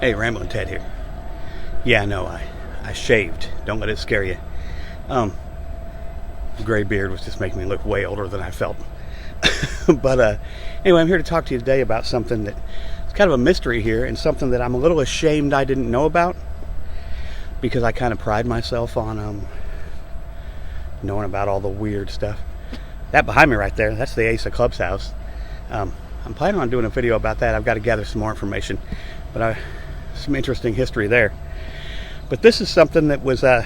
Hey, Ramblin' Ted here. Yeah, no, I shaved. Don't let it scare you. The gray beard was just making me look way older than I felt. But anyway, I'm here to talk to you today about something that it's kind of a mystery here, and something that I'm a little ashamed I didn't know about, because I kind of pride myself on knowing about all the weird stuff. That behind me right there, that's the Ace of Clubs house. I'm planning on doing a video about that. I've got to gather some more information, but some interesting history there. But this is something that was an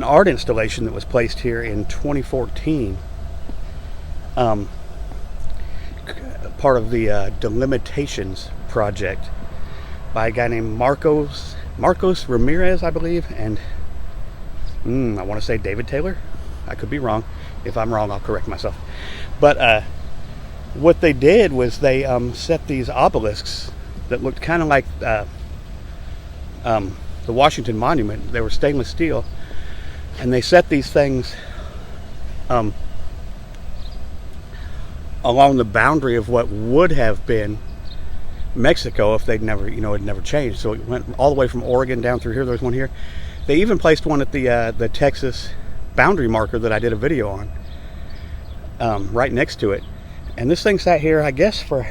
art installation that was placed here in 2014, part of the Delimitations project by a guy named Marcos Ramirez, I believe, and I want to say David Taylor. I could be wrong. If I'm wrong, I'll correct myself. But what they did was they set these obelisks that looked kind of like the Washington Monument. They were stainless steel, and they set these things along the boundary of what would have been Mexico if they'd never, it never changed. So it went all the way from Oregon down through here. There's one here. They even placed one at the Texas boundary marker that I did a video on, right next to it. And this thing sat here, I guess, for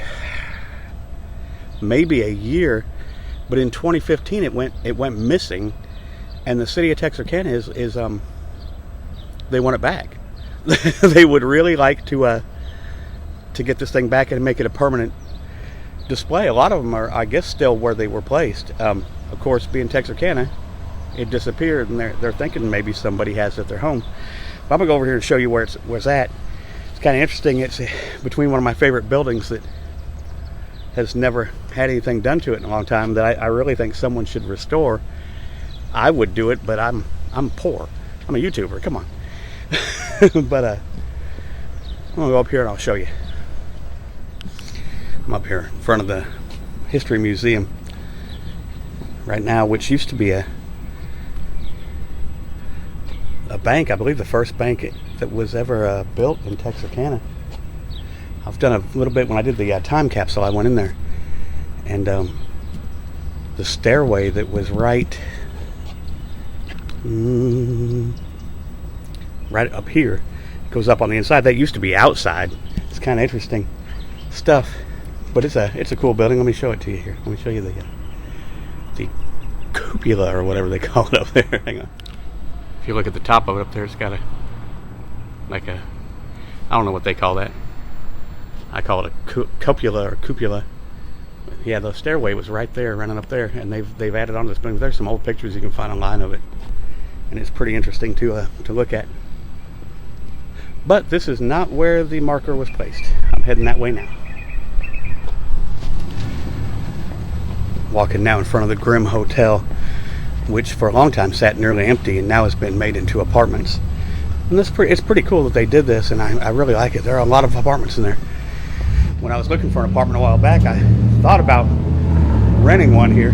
maybe a year. But in 2015, it went missing, and the city of Texarkana is they want it back. They would really like to get this thing back and make it a permanent display. A lot of them are, I guess, still where they were placed. Of course, being Texarkana, it disappeared, and they're thinking maybe somebody has it at their home. But I'm gonna go over here and show you where it's at. It's kind of interesting. It's between one of my favorite buildings that has never had anything done to it in a long time, that I really think someone should restore. I would do it, but I'm poor. I'm a YouTuber. Come on. But I'm gonna go up here and I'll show you. I'm up here in front of the History Museum right now, which used to be a bank. I believe the first bank that was ever built in Texarkana. I've done a little bit when I did the time capsule. I went in there, and the stairway that was right up here goes up on the inside. That used to be outside. It's kind of interesting stuff, but it's a cool building. Let me show it to you here. Let me show you the cupola, or whatever they call it up there. Hang on. If you look at the top of it up there, it's got I don't know what they call that. I call it a cupola or cupola. Yeah, the stairway was right there, running up there, and they've added on to this building. There's some old pictures you can find online of it, and it's pretty interesting to look at. But this is not where the marker was placed. I'm heading that way now. Walking now in front of the Grimm Hotel, which for a long time sat nearly empty and now has been made into apartments. And it's pretty cool that they did this, and I really like it. There are a lot of apartments in there. When I was looking for an apartment a while back, I thought about renting one here,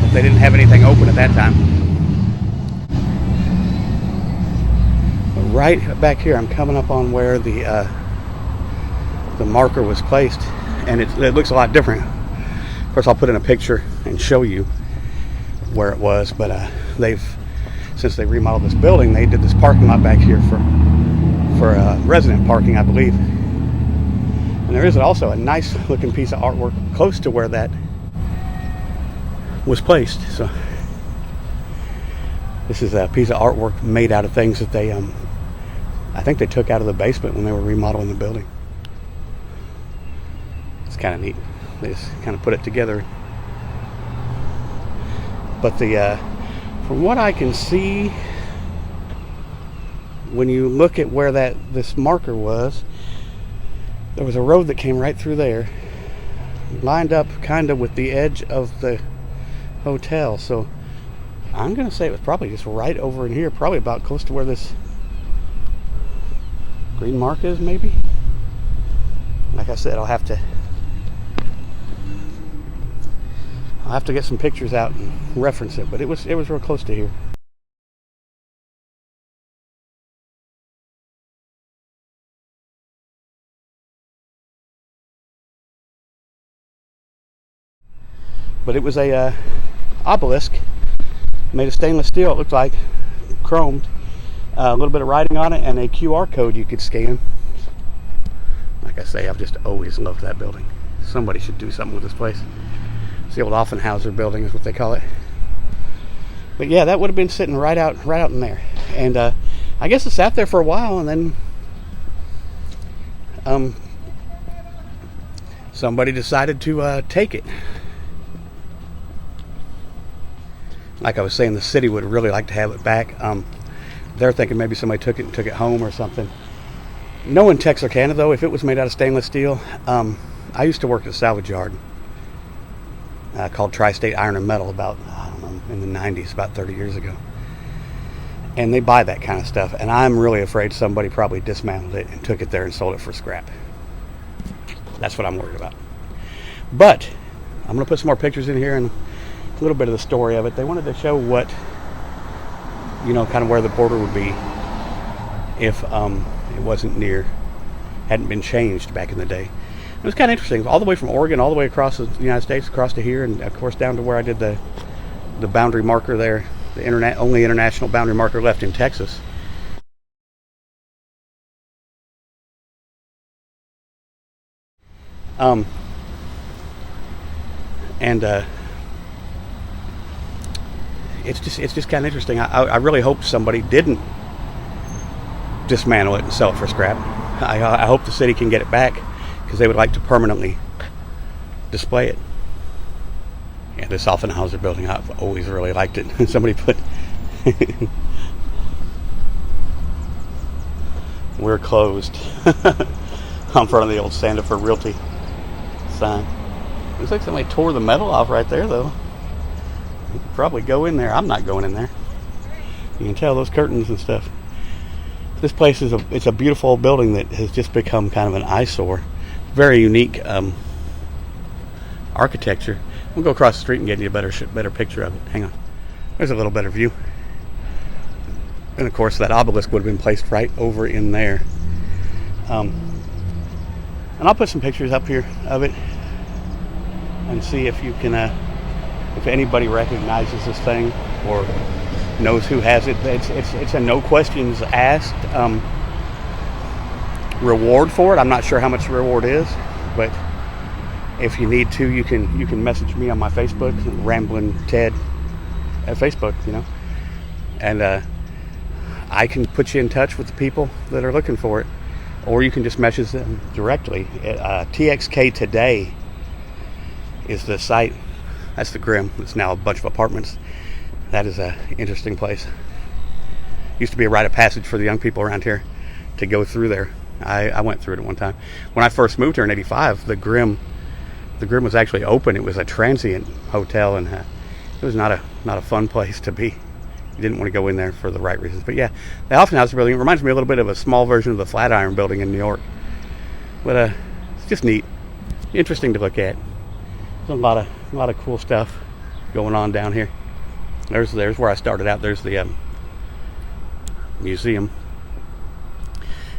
but they didn't have anything open at that time. But right back here, I'm coming up on where the marker was placed, and it looks a lot different. Of course, I'll put in a picture and show you where it was, but since they remodeled this building, they did this parking lot back here for resident parking, I believe. And there is also a nice looking piece of artwork close to where that was placed. So this is a piece of artwork made out of things that they I think they took out of the basement when they were remodeling the building. It's kind of neat. They just kind of put it together. But from what I can see, when you look at where this marker was, there was a road that came right through there, lined up kind of with the edge of the hotel. So I'm going to say it was probably just right over in here, probably about close to where this green mark is, maybe. Like I said, I'll have to get some pictures out and reference it, but it was real close to here. But it was a obelisk made of stainless steel. It looked like chromed. A little bit of writing on it and a QR code you could scan. Like I say, I've just always loved that building. Somebody should do something with this place. It's the old Offenhauser building is what they call it. But yeah, that would have been sitting right out in there. And I guess it sat there for a while, and then somebody decided to take it. Like I was saying, the city would really like to have it back. They're thinking maybe somebody took it home or something. Knowing Texarkana, though, if it was made out of stainless steel, I used to work at a salvage yard called Tri-State Iron and Metal about, I don't know, in the 90s, about 30 years ago. And they buy that kind of stuff, and I'm really afraid somebody probably dismantled it and took it there and sold it for scrap. That's what I'm worried about. But I'm going to put some more pictures in here and a little bit of the story of it. They wanted to show what, kind of where the border would be if it wasn't hadn't been changed back in the day. It was kind of interesting, all the way from Oregon, all the way across the United States, across to here, and of course down to where I did the boundary marker there, the only international boundary marker left in Texas. It's just kind of interesting. I really hope somebody didn't dismantle it and sell it for scrap. I hope the city can get it back, because they would like to permanently display it. Yeah, this Offenhauser building, I've always really liked it. Somebody put "We're closed" on front of the old Sandiford Realty sign. Looks like somebody tore the metal off right there, though. You could probably go in there. I'm not going in there. You can tell those curtains and stuff. This place it's a beautiful building that has just become kind of an eyesore. Very unique architecture. We'll go across the street and get you a better picture of it. Hang on. There's a little better view. And of course that obelisk would have been placed right over in there. And I'll put some pictures up here of it and see if you can if anybody recognizes this thing or knows who has it. It's a no questions asked reward for it. I'm not sure how much the reward is, but if you need to, you can message me on my Facebook, Ramblin' Ted at Facebook, and I can put you in touch with the people that are looking for it, or you can just message them directly. TXK Today is the site. That's the Grimm. It's now a bunch of apartments. That is an interesting place. Used to be a rite of passage for the young people around here to go through there. I went through it at one time. When I first moved here in '85, the Grimm was actually open. It was a transient hotel, and it was not a fun place to be. You didn't want to go in there for the right reasons. But yeah, the Offenhauser building reminds me a little bit of a small version of the Flatiron building in New York. But it's just neat, interesting to look at. There's a lot of cool stuff going on down here. There's where I started out. There's the museum,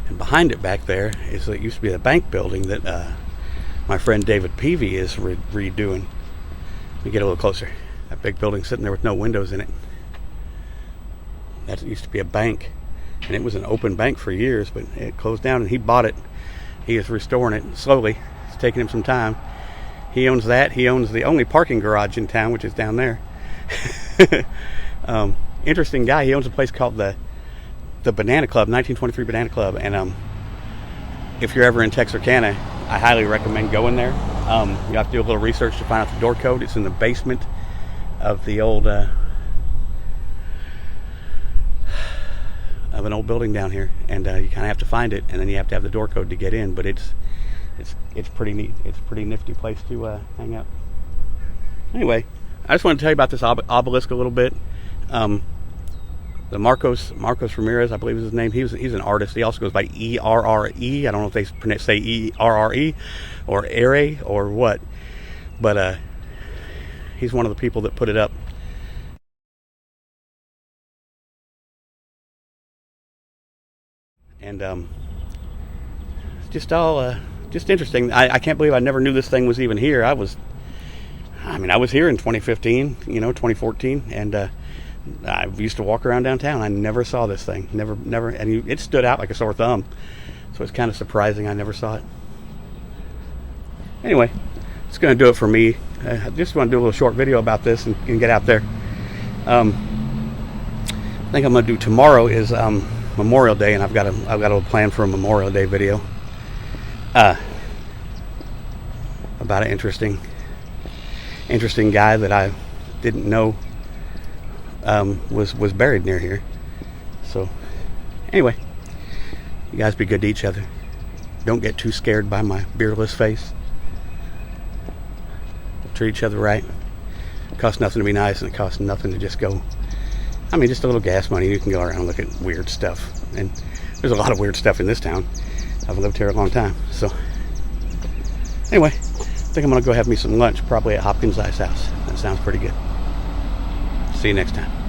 and behind it back there is it used to be the bank building that my friend David Peavy is redoing. Let me get a little closer. That big building sitting there with no windows in it. That used to be a bank, and it was an open bank for years, but it closed down, and he bought it. He is restoring it slowly. It's taking him some time. He owns that. He owns the only parking garage in town, which is down there. Interesting guy. He owns a place called the Banana Club, 1923 Banana Club, and if you're ever in Texarkana, I highly recommend going there. You have to do a little research to find out the door code. It's in the basement of the old of an old building down here, and you kind of have to find it, and then you have to have the door code to get in. But it's pretty neat. It's a pretty nifty place to hang out. Anyway, I just wanted to tell you about this obelisk a little bit. The Marcos Ramirez, I believe is his name. He's an artist. He also goes by ERRE. I don't know if they say ERRE or Ere or what, but he's one of the people that put it up. And just interesting. I can't believe I never knew this thing was even here. I I mean, I was here in 2015, 2014, and I used to walk around downtown. I never saw this thing. Never, and it stood out like a sore thumb. So it's kind of surprising I never saw it. Anyway, it's going to do it for me. I just want to do a little short video about this and get out there. I think I'm going to do tomorrow is Memorial Day, and I've got a plan for a Memorial Day video about an interesting guy that I didn't know was buried near here. So anyway, you guys be good to each other. Don't get too scared by my beardless face. Treat each other right. It costs nothing to be nice, and it costs nothing to just go. I mean, just a little gas money. You can go around and look at weird stuff, and there's a lot of weird stuff in this town. I've lived here a long time. So anyway, I think I'm gonna go have me some lunch, probably at Hopkins Ice House. That sounds pretty good. See you next time.